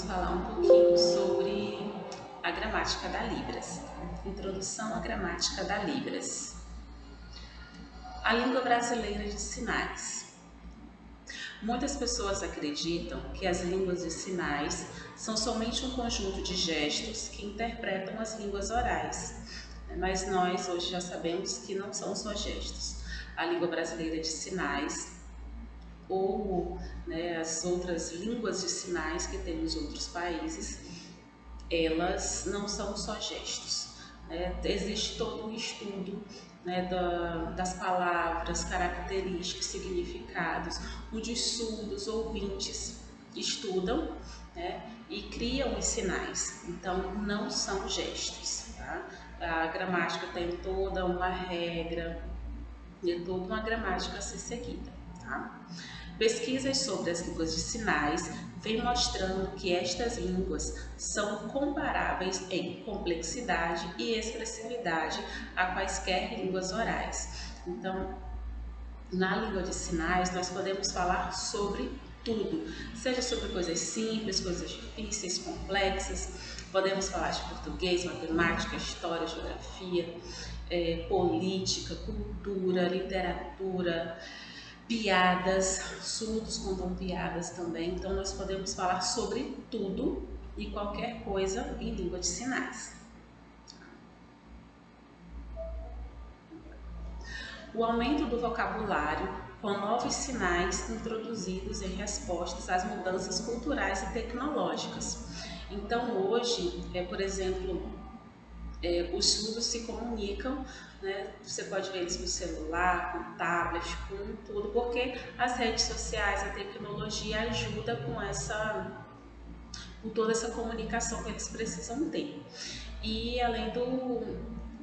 falar um pouquinho sobre a gramática da Libras. Introdução à gramática da Libras. A língua brasileira de sinais. Muitas pessoas acreditam que as línguas de sinais são somente um conjunto de gestos que interpretam as línguas orais, mas nós hoje já sabemos que não são só gestos. A língua brasileira de sinais ou as outras línguas de sinais que tem nos outros países, elas não são só gestos. Existe todo um estudo das palavras, características, significados, onde os surdos, ouvintes estudam e criam os sinais. Então, não são gestos. Tá? A gramática tem toda uma regra, toda uma gramática a ser seguida. Tá? Pesquisas sobre as línguas de sinais vêm mostrando que estas línguas são comparáveis em complexidade e expressividade a quaisquer línguas orais. Então, na língua de sinais, nós podemos falar sobre tudo, seja sobre coisas simples, coisas difíceis, complexas. Podemos falar de português, matemática, história, geografia, política, cultura, literatura, piadas, surdos contam piadas também, então nós podemos falar sobre tudo e qualquer coisa em língua de sinais. O aumento do vocabulário com novos sinais introduzidos em respostas às mudanças culturais e tecnológicas. Então hoje, por exemplo, os surdos se comunicam, você pode ver eles no celular, com tablet, com tudo, porque as redes sociais, a tecnologia ajuda com toda essa comunicação que eles precisam ter. E além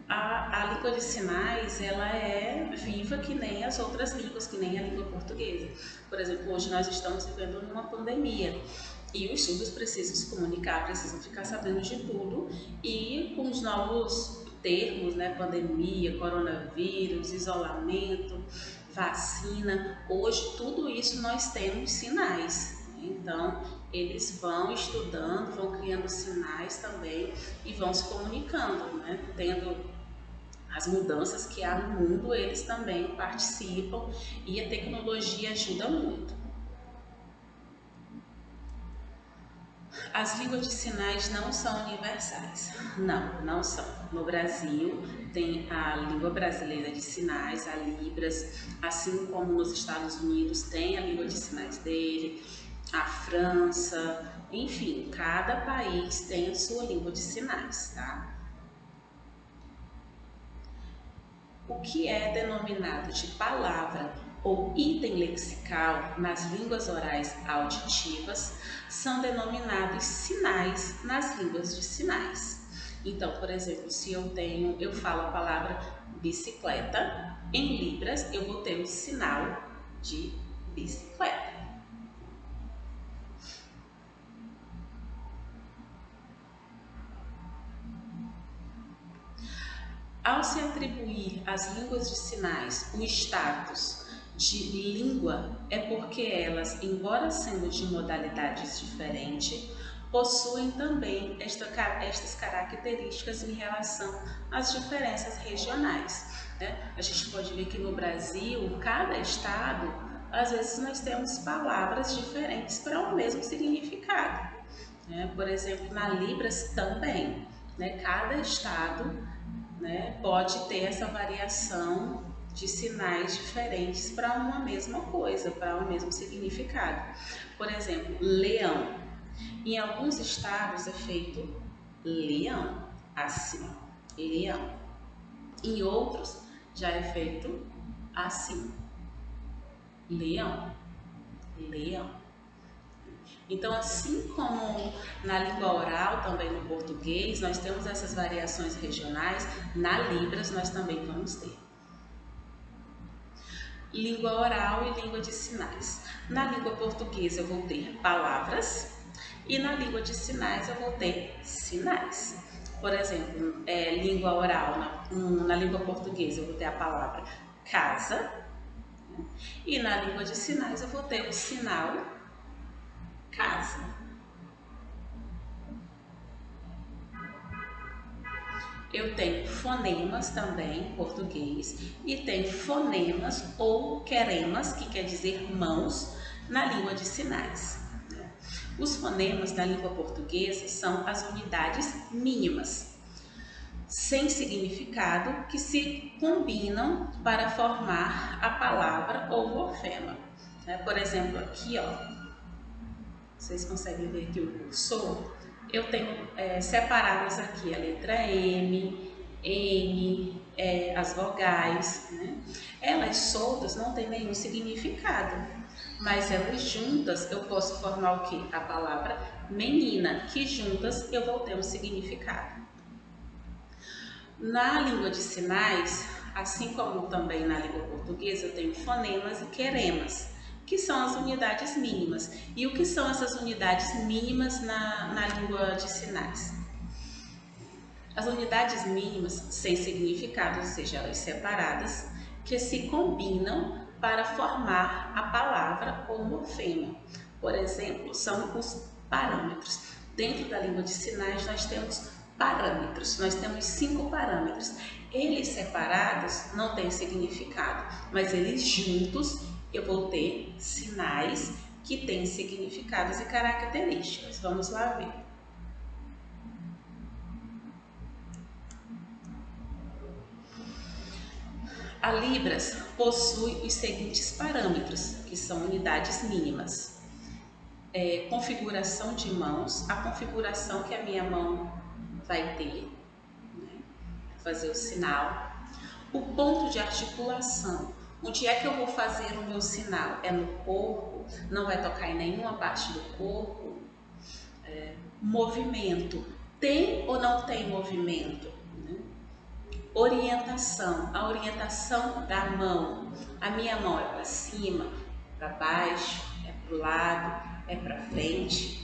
a língua de sinais, ela é viva que nem as outras línguas, que nem a língua portuguesa. Por exemplo, hoje nós estamos vivendo numa pandemia. E os surdos precisam se comunicar, precisam ficar sabendo de tudo, e com os novos termos, pandemia, coronavírus, isolamento, vacina, hoje tudo isso nós temos sinais. Então, eles vão estudando, vão criando sinais também e vão se comunicando, tendo as mudanças que há no mundo, eles também participam e a tecnologia ajuda muito. As línguas de sinais não são universais. Não são. No Brasil tem a língua brasileira de sinais, a Libras, assim como nos Estados Unidos tem a língua de sinais dele, a França, enfim, cada país tem a sua língua de sinais, tá? O que é denominado de palavra ou item lexical nas línguas orais auditivas são denominados sinais nas línguas de sinais. Então, por exemplo, se eu falo a palavra bicicleta, em Libras eu vou ter o sinal de bicicleta. Ao se atribuir às línguas de sinais o status de língua, é porque elas, embora sendo de modalidades diferentes, possuem também estas características em relação às diferenças regionais. A gente pode ver que no Brasil, cada estado, às vezes nós temos palavras diferentes para o mesmo significado. Por exemplo, na Libras também, cada estado pode ter essa variação de sinais diferentes para uma mesma coisa, para o mesmo significado. Por exemplo, leão. Em alguns estados é feito leão, assim, leão. Em outros já é feito assim, leão, leão. Então, assim como na língua oral, também no português, nós temos essas variações regionais, na Libras nós também vamos ter. Língua oral e língua de sinais. Na língua portuguesa eu vou ter palavras e na língua de sinais eu vou ter sinais. Por exemplo, língua oral, na língua portuguesa eu vou ter a palavra casa e na língua de sinais eu vou ter o sinal casa. eu tenho fonemas também em português e tenho fonemas ou queremas, que quer dizer mãos, na língua de sinais. Os fonemas na língua portuguesa são as unidades mínimas, sem significado, que se combinam para formar a palavra ou morfema. Por exemplo, aqui, ó, vocês conseguem ver aqui o cursor? Eu tenho separadas aqui a letra M, N, as vogais, né? Elas soltas não têm nenhum significado, mas elas juntas eu posso formar o quê? A palavra menina, que juntas eu vou ter um significado. Na língua de sinais, assim como também na língua portuguesa, eu tenho fonemas e queremas, que são as unidades mínimas. E o que são essas unidades mínimas na língua de sinais? As unidades mínimas sem significado, ou seja, elas separadas, que se combinam para formar a palavra ou morfema. Por exemplo, são os parâmetros. Dentro da língua de sinais nós temos parâmetros, nós temos 5 parâmetros. Eles separados não têm significado, mas eles juntos eu vou ter sinais que têm significados e características. Vamos lá ver. A Libras possui os seguintes parâmetros, que são unidades mínimas. Configuração de mãos, a configuração que a minha mão vai ter, né, fazer o sinal. O ponto de articulação, onde é que eu vou fazer o meu sinal? É no corpo, não vai tocar em nenhuma parte do corpo. Movimento, tem ou não tem movimento? Né? Orientação, a orientação da mão. A minha mão é para cima, para baixo, é para o lado, é para frente.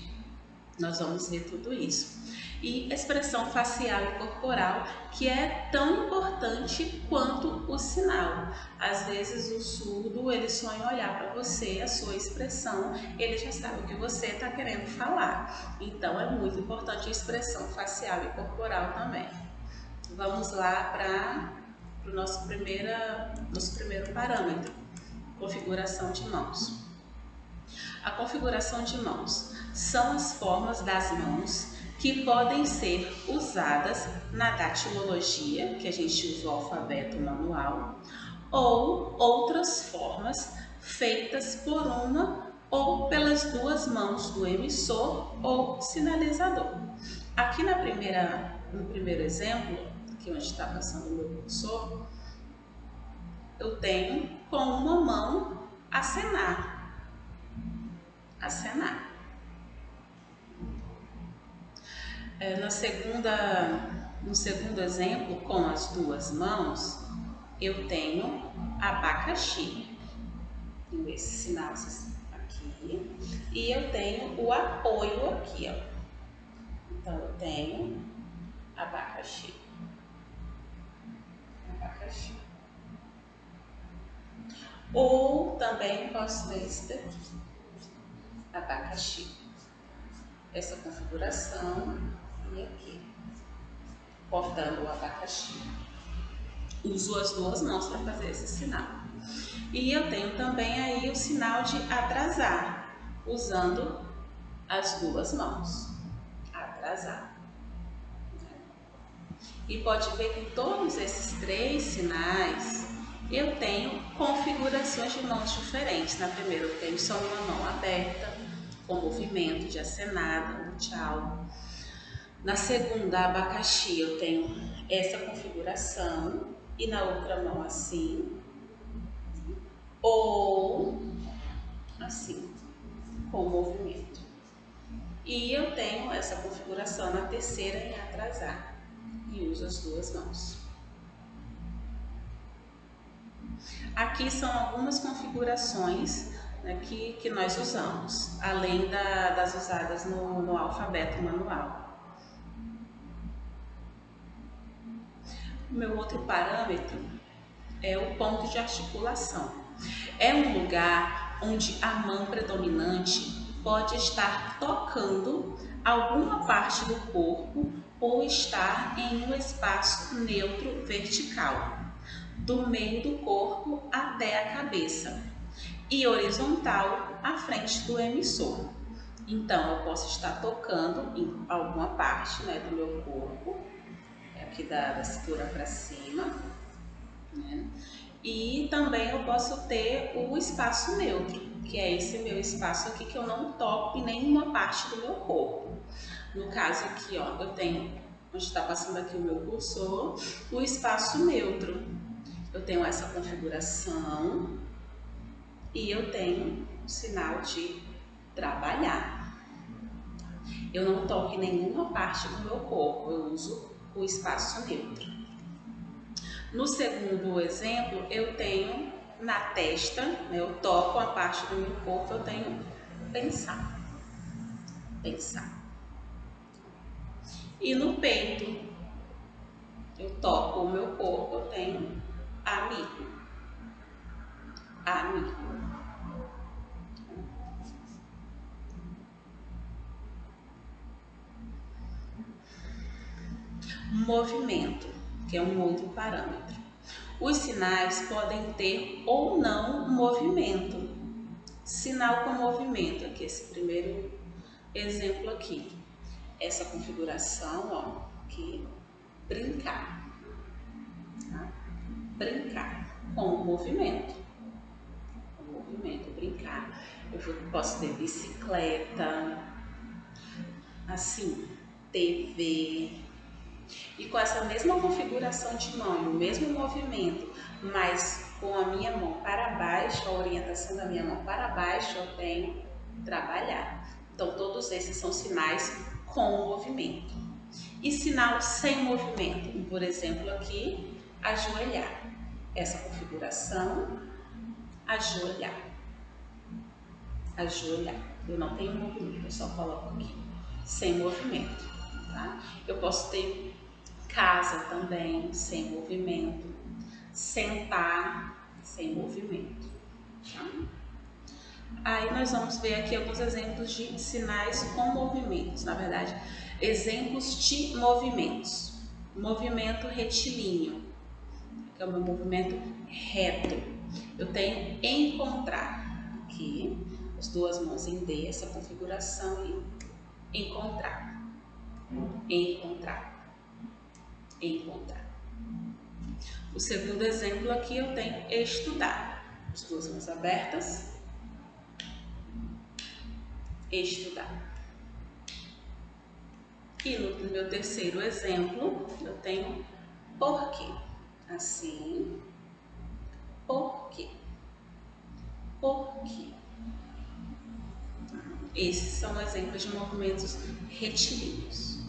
Nós vamos ver tudo isso. E expressão facial e corporal, que é tão importante quanto o sinal. Às vezes o surdo, ele só em olhar para você, a sua expressão, ele já sabe o que você está querendo falar. Então é muito importante a expressão facial e corporal também. Vamos lá para o nosso primeiro parâmetro, configuração de mãos. A configuração de mãos são as formas das mãos que podem ser usadas na datilologia, que a gente usa o alfabeto manual, ou outras formas feitas por uma ou pelas duas mãos do emissor ou sinalizador. Aqui no primeiro exemplo, aqui onde está passando o meu cursor, eu tenho com uma mão acenar. Acenar. No segundo exemplo, com as duas mãos, eu tenho abacaxi. Tenho esse sinal aqui. E eu tenho o apoio aqui, ó. Então, eu tenho abacaxi. Abacaxi. Ou também posso ter esse daqui. Abacaxi. Essa configuração e aqui, cortando o abacaxi. Uso as duas mãos para fazer esse sinal. E eu tenho também aí o sinal de atrasar, usando as duas mãos. Atrasar. E pode ver que em todos esses 3 sinais eu tenho configurações de mãos diferentes. Na primeira eu tenho só uma mão aberta, com movimento de acenada, um tchau. Na segunda, abacaxi, eu tenho essa configuração e na outra mão assim, ou assim, com movimento. E eu tenho essa configuração na terceira em atrasar e uso as duas mãos. Aqui são algumas configurações, né, que nós usamos, além das usadas no alfabeto manual. O meu outro parâmetro é o ponto de articulação. É um lugar onde a mão predominante pode estar tocando alguma parte do corpo ou estar em um espaço neutro vertical, do meio do corpo até a cabeça, e horizontal à frente do emissor. Então, eu posso estar tocando em alguma parte, né, do meu corpo, aqui da cintura para cima, né? E também eu posso ter o espaço neutro, que é esse meu espaço aqui que eu não toco em nenhuma parte do meu corpo. No caso aqui, ó, eu tenho, onde está passando aqui o meu cursor, o espaço neutro. Eu tenho essa configuração e eu tenho o sinal de trabalhar. Eu não toco em nenhuma parte do meu corpo, eu uso o espaço neutro. No segundo exemplo, eu tenho na testa, né, eu toco a parte do meu corpo, eu tenho pensar. Pensar. E no peito, eu toco o meu corpo, eu tenho amigo. Amigo. Movimento, que é um outro parâmetro. Os sinais podem ter ou não movimento. Sinal com movimento, aqui esse primeiro exemplo aqui. Essa configuração, ó, aqui, brincar. Tá? Brincar com o movimento. Com o movimento, brincar. Eu posso ter bicicleta, assim, TV. E com essa mesma configuração de mão, o mesmo movimento, mas com a minha mão para baixo, a orientação da minha mão para baixo, eu tenho trabalhar. Então, todos esses são sinais com movimento. E sinal sem movimento, por exemplo, aqui, ajoelhar. Essa configuração, ajoelhar. Ajoelhar. Eu não tenho movimento, eu só coloco aqui, sem movimento. Tá? Eu posso ter casa também, sem movimento. Sentar, sem movimento. Tá? Aí nós vamos ver aqui alguns exemplos de sinais com movimentos. Na verdade, exemplos de movimentos. Movimento retilíneo, que é o meu movimento reto. Eu tenho encontrar, aqui, as duas mãos em D, essa configuração, e encontrar. Encontrar. Encontrar. O segundo exemplo aqui eu tenho estudar. As duas mãos abertas. Estudar. E no meu terceiro exemplo eu tenho porquê. Assim. Porquê. Porquê. Esses são exemplos de movimentos retilíneos.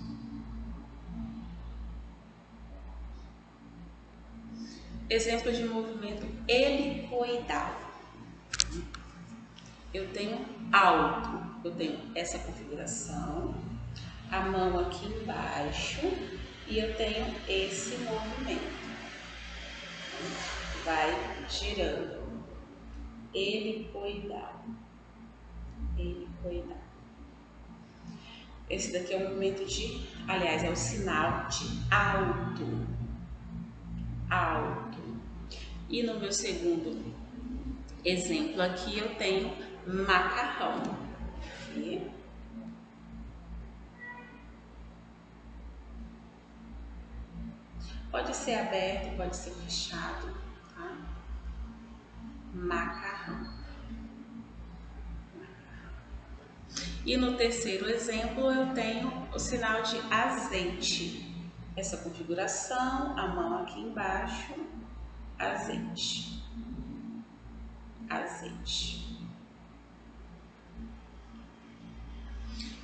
Exemplo de movimento helicoidal. Eu tenho alto, eu tenho essa configuração, a mão aqui embaixo e eu tenho esse movimento. Vai girando. Helicoidal. Helicoidal. Esse daqui é o movimento de, aliás, é o sinal de alto. Alto. E no meu segundo exemplo aqui eu tenho macarrão. Aqui. Pode ser aberto, pode ser fechado, tá? Macarrão. E no terceiro exemplo eu tenho o sinal de azeite. Essa configuração, a mão aqui embaixo, azeite. Azeite.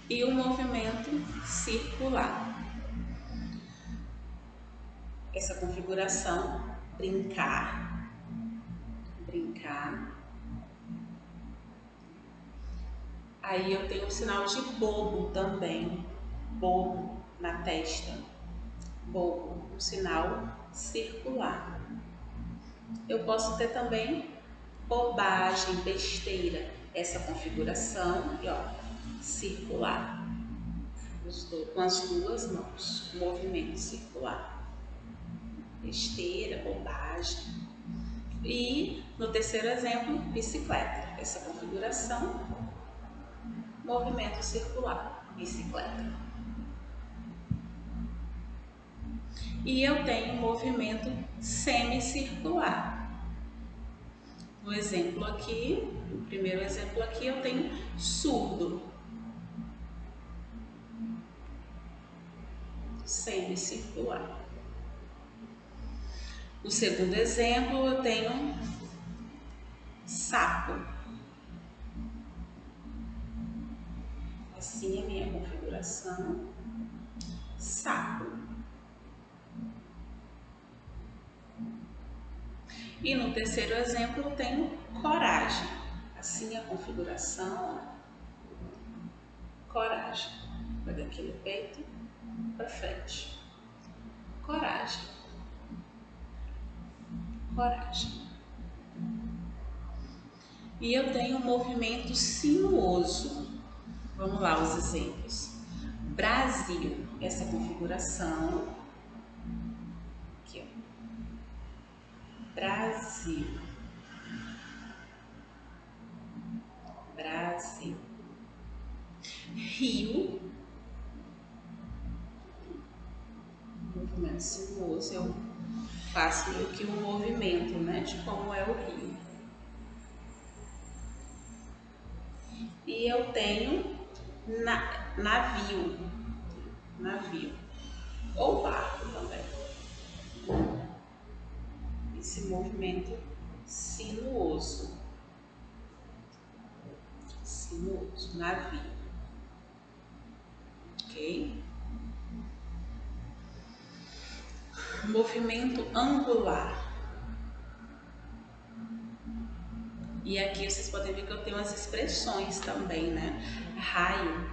E o movimento circular. Essa configuração, brincar, brincar. Aí eu tenho o sinal de bobo também, bobo na testa, bobo, um sinal circular. Eu posso ter também bobagem, besteira, essa configuração e ó, circular, com as duas mãos, movimento circular, esteira, bobagem. E no terceiro exemplo, bicicleta, essa configuração, movimento circular, bicicleta. E eu tenho movimento semicircular. No exemplo aqui, no primeiro exemplo aqui, eu tenho surdo, semicircular. No segundo exemplo, eu tenho sapo. Assim é a minha configuração, sapo. E no terceiro exemplo, eu tenho coragem. Assim é a configuração, coragem. Pega aqui no peito, para frente. Coragem. Coragem. E eu tenho um movimento sinuoso. Vamos lá, os exemplos. Brasil, essa configuração. Aqui, ó. Brasil. Brasil. Rio. Movimento sinuoso. Eu faço meio que um movimento, né, de como é o rio. E eu tenho navio, ou barco também. Esse movimento sinuoso, navio, ok? Movimento angular. E aqui vocês podem ver que eu tenho as expressões também, né? Raio.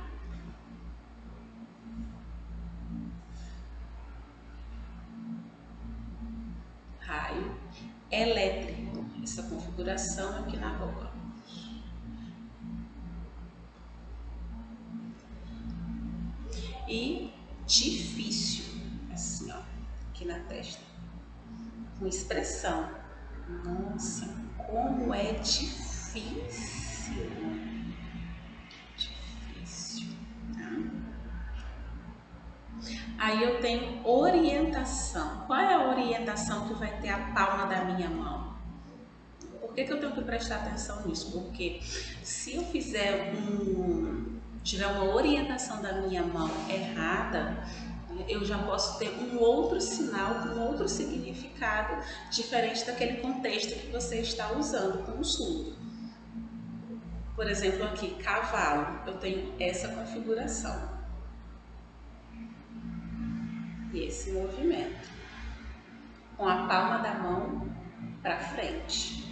Raio. Elétrico. Essa configuração aqui na boca. E difícil. Assim, ó. Aqui na testa. Com expressão. Nossa, como é difícil. Aí eu tenho orientação. Qual é a orientação que vai ter a palma da minha mão? Por que eu tenho que prestar atenção nisso? Porque se eu tiver uma orientação da minha mão errada, eu já posso ter um outro sinal, um outro significado, diferente daquele contexto que você está usando com o surdo. Por exemplo, aqui, cavalo, eu tenho essa configuração. E esse movimento. Com a palma da mão para frente.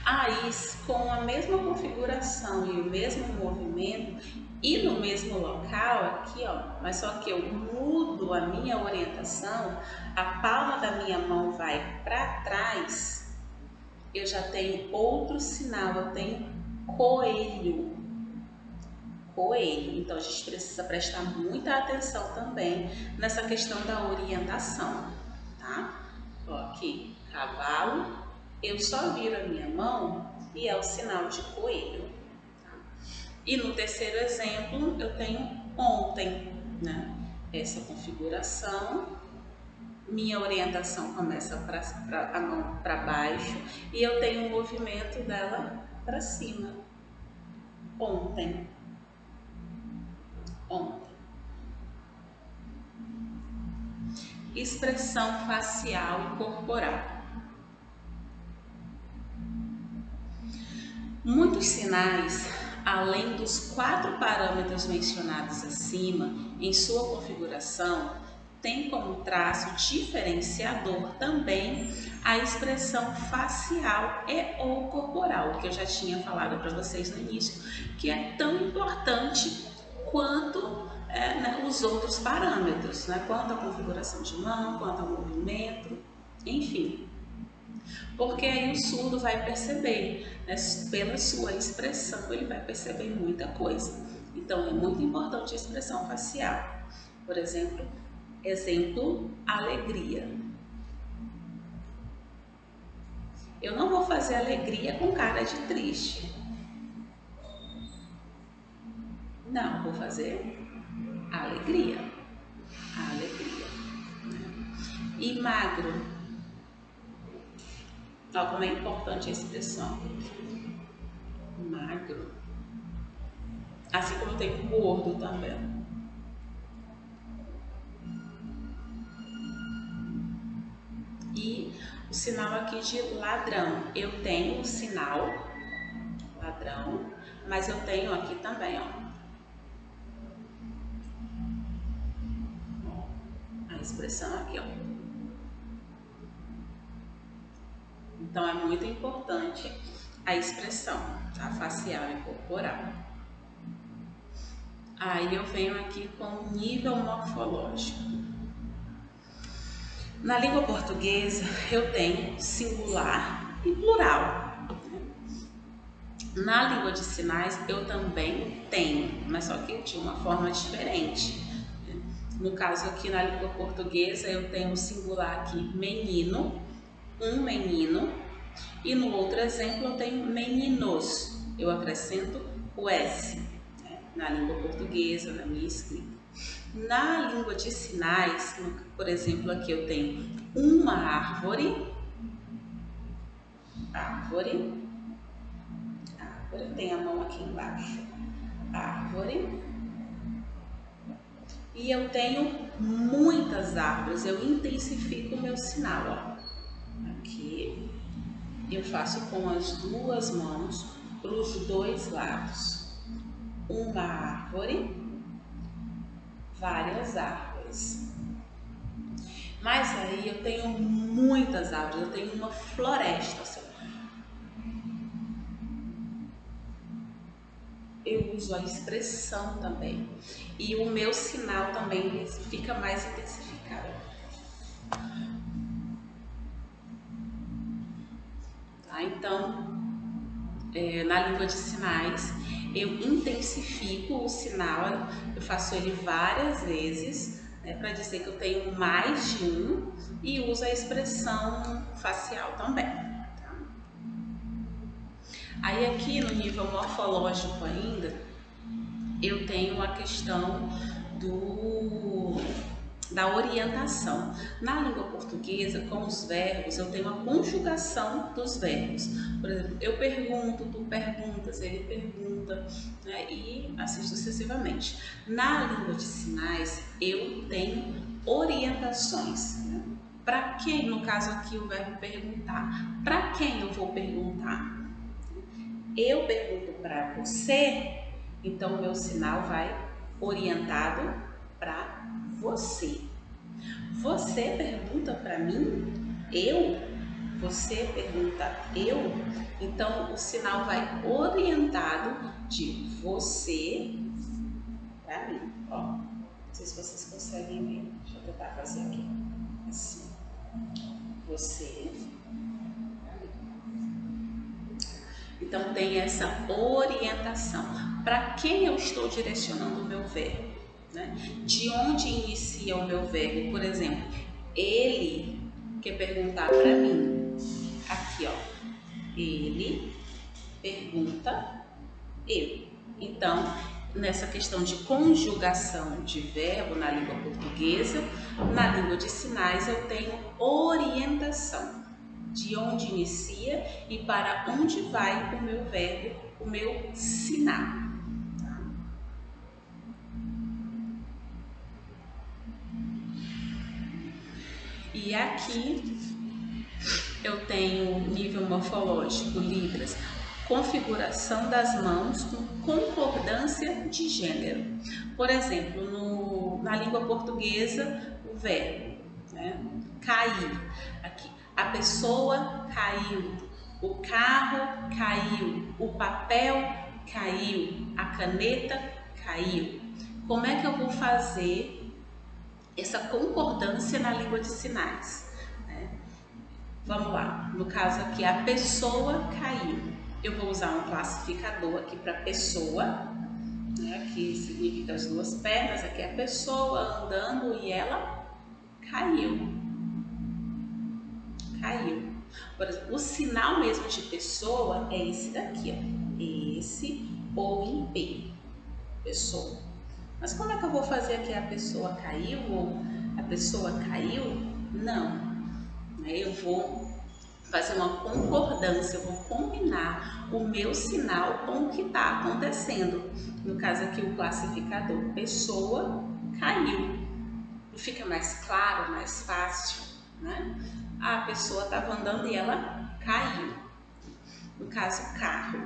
Aí, com a mesma configuração e o mesmo movimento, e no mesmo local, aqui ó, mas só que eu mudo a minha orientação, a palma da minha mão vai para trás, eu já tenho outro sinal, eu tenho coelho. Coelho. Então a gente precisa prestar muita atenção também nessa questão da orientação, tá? Ó, aqui, cavalo, eu só viro a minha mão e é o sinal de coelho. Tá? E no terceiro exemplo, eu tenho ontem, né? Essa configuração, minha orientação começa a mão para baixo e eu tenho o movimento dela para cima. Ontem. Ontem. Expressão facial e corporal. Muitos sinais, além dos 4 parâmetros mencionados acima, em sua configuração, têm como traço diferenciador também a expressão facial e ou corporal, que eu já tinha falado para vocês no início, que é tão importante quanto né, os outros parâmetros, né, quanto a configuração de mão, quanto ao movimento, enfim. Porque aí o surdo vai perceber, né? Pela sua expressão, ele vai perceber muita coisa. Então, é muito importante a expressão facial. Por exemplo, alegria. Eu não vou fazer alegria com cara de triste. Não, vou fazer alegria. Alegria. E magro. Olha como é importante a expressão. Magro. Assim como tem gordo também. E o sinal aqui de ladrão. Eu tenho o sinal ladrão, mas eu tenho aqui também, ó, a expressão aqui, ó. Então é muito importante a expressão, tá? Facial e corporal. Aí eu venho aqui com o nível morfológico. Na língua portuguesa eu tenho singular e plural. Na língua de sinais eu também tenho, mas só que de uma forma diferente. No caso aqui na língua portuguesa eu tenho o singular aqui menino, um menino, e no outro exemplo eu tenho meninos. Eu acrescento o S, né, na língua portuguesa, na minha escrita. Na língua de sinais, por exemplo, aqui eu tenho uma árvore, tem a mão aqui embaixo, árvore, e eu tenho muitas árvores, eu intensifico o meu sinal, ó. Aqui eu faço com as duas mãos para os dois lados, uma árvore, várias árvores. Mas aí eu tenho muitas árvores, eu tenho uma floresta, assim. Eu uso a expressão também. E o meu sinal também fica mais intensificado. Tá? Então, na língua de sinais, eu intensifico o sinal, eu faço ele várias vezes, né, para dizer que eu tenho mais de um, e uso a expressão facial também. Tá? Aí aqui no nível morfológico ainda, eu tenho a questão da orientação. Na língua portuguesa, com os verbos, eu tenho a conjugação dos verbos. Por exemplo, eu pergunto, tu perguntas, ele pergunta, né, e assim sucessivamente. Na língua de sinais, eu tenho orientações. Né? Para quem, no caso aqui, o verbo perguntar, para quem eu vou perguntar? Eu pergunto para você, então o meu sinal vai orientado para você. Você pergunta para mim? Eu? Você pergunta eu? Então o sinal vai orientado de você para mim. Ó, não sei se vocês conseguem ver. Deixa eu tentar fazer aqui. Assim. Você. Então tem essa orientação. Para quem eu estou direcionando o meu verbo? Né? De onde inicia o meu verbo? Por exemplo, ele quer perguntar para mim. Aqui, ó. Ele pergunta eu. Então, nessa questão de conjugação de verbo na língua portuguesa, na língua de sinais eu tenho orientação. De onde inicia e para onde vai o meu verbo, o meu sinal. E aqui eu tenho nível morfológico, Libras, configuração das mãos com concordância de gênero. Por exemplo, na língua portuguesa, o verbo, né, cair. Aqui, a pessoa caiu, o carro caiu, o papel caiu, a caneta caiu. Como é que eu vou fazer essa concordância na língua de sinais? Né? Vamos lá, no caso aqui a pessoa caiu. Eu vou usar um classificador aqui para pessoa, né, que significa as duas pernas, aqui é a pessoa andando e ela caiu. Caiu. Por exemplo, o sinal mesmo de pessoa é esse daqui, ó. Esse ou em P, pessoa. Mas como é que eu vou fazer aqui a pessoa caiu ou a pessoa caiu? Não. Eu vou fazer uma concordância, eu vou combinar o meu sinal com o que está acontecendo. No caso aqui o classificador, pessoa caiu. Fica mais claro, mais fácil, né? A pessoa estava andando e ela caiu. No caso, carro,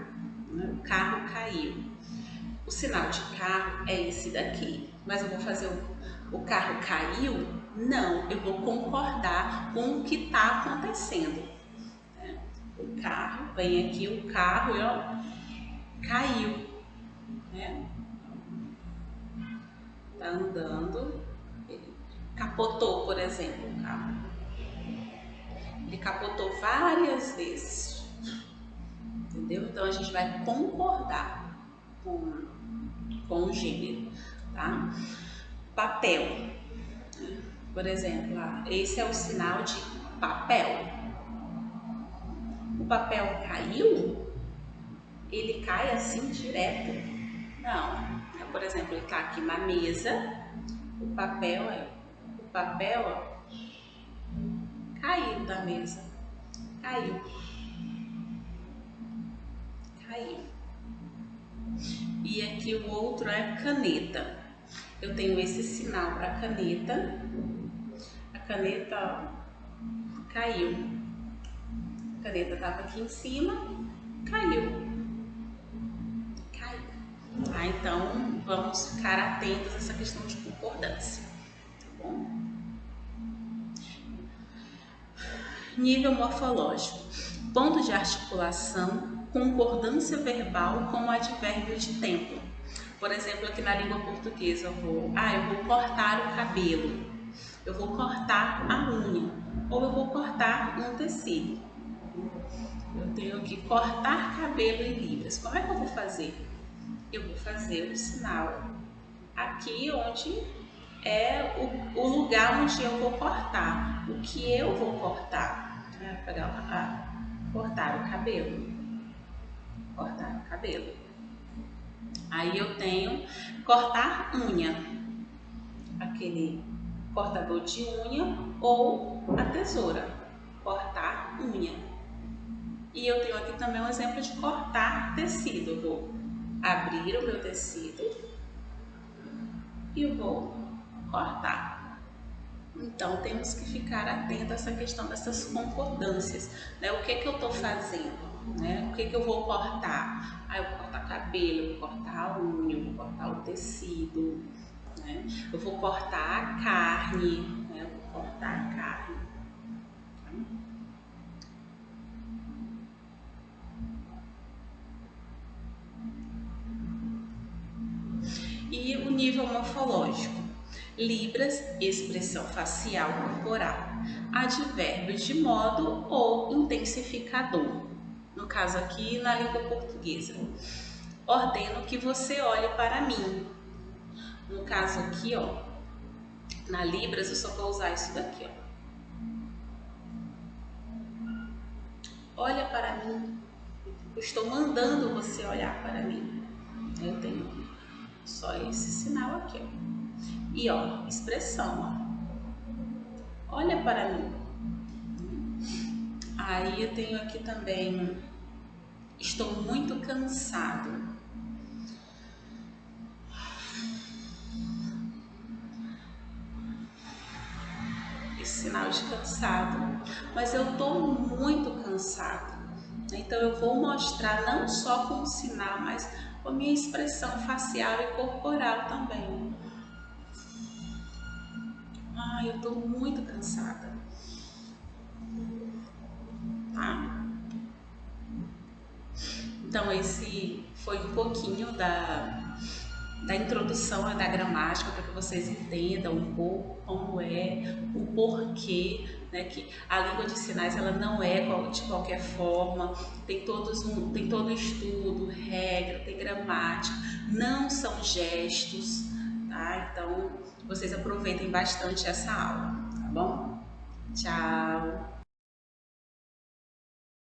né? O carro caiu. O sinal de carro é esse daqui, mas eu vou fazer o carro caiu? Não, eu vou concordar com o que está acontecendo. Né? O carro, vem aqui o carro e ó, caiu, né? Tá andando, ele capotou, por exemplo, o carro. Ele capotou várias vezes, entendeu? Então a gente vai concordar com o gênero, tá? Papel, por exemplo, esse é o sinal de papel. O papel caiu? Ele cai assim direto? Não. Por exemplo, ele está aqui na mesa, o papel ó, caiu da mesa, caiu. E aqui o outro é caneta. Eu tenho esse sinal para caneta. A caneta ó, caiu. A caneta estava aqui em cima, caiu. Tá? Então vamos ficar atentos a essa questão de concordância. Tá bom? Nível morfológico. Ponto de articulação, concordância verbal com o advérbio de tempo. Por exemplo, aqui na língua portuguesa eu vou cortar o cabelo, eu vou cortar a unha, ou eu vou cortar um tecido. Eu tenho que cortar cabelo em libras. Como é que eu vou fazer? Eu vou fazer o sinal aqui onde é o lugar onde eu vou cortar, o que eu vou cortar, né? Cortar o cabelo, cortar o cabelo. Aí eu tenho cortar unha, aquele cortador de unha ou a tesoura, cortar unha. E eu tenho aqui também um exemplo de cortar tecido. Eu vou abrir o meu tecido e eu vou cortar. Então temos que ficar atento a essa questão dessas concordâncias, né? O que eu estou fazendo, né? O que eu vou cortar? Eu vou cortar cabelo, eu vou cortar a unha, eu vou cortar o tecido, né? Eu vou cortar a carne, né? Eu vou cortar a carne. E o nível morfológico. Libras, expressão facial corporal. Advérbios de modo ou intensificador. No caso aqui, na língua portuguesa. Ordeno que você olhe para mim. No caso aqui, ó, na Libras, eu só vou usar isso daqui, ó. Olha para mim. Eu estou mandando você olhar para mim. Eu tenho só esse sinal aqui, ó. E ó, expressão, ó. Olha para mim. Aí eu tenho aqui também, estou muito cansado. Esse sinal de cansado. Mas eu estou muito cansado. Então eu vou mostrar não só com o sinal, mas com a minha expressão facial e corporal também. Eu estou muito cansada. Tá? Então esse foi um pouquinho da introdução da gramática, para que vocês entendam um pouco como é, o porquê né, que a língua de sinais ela não é de qualquer forma, tem todo estudo, regra, tem gramática, não são gestos, tá? Então vocês aproveitem bastante essa aula, tá bom? Tchau!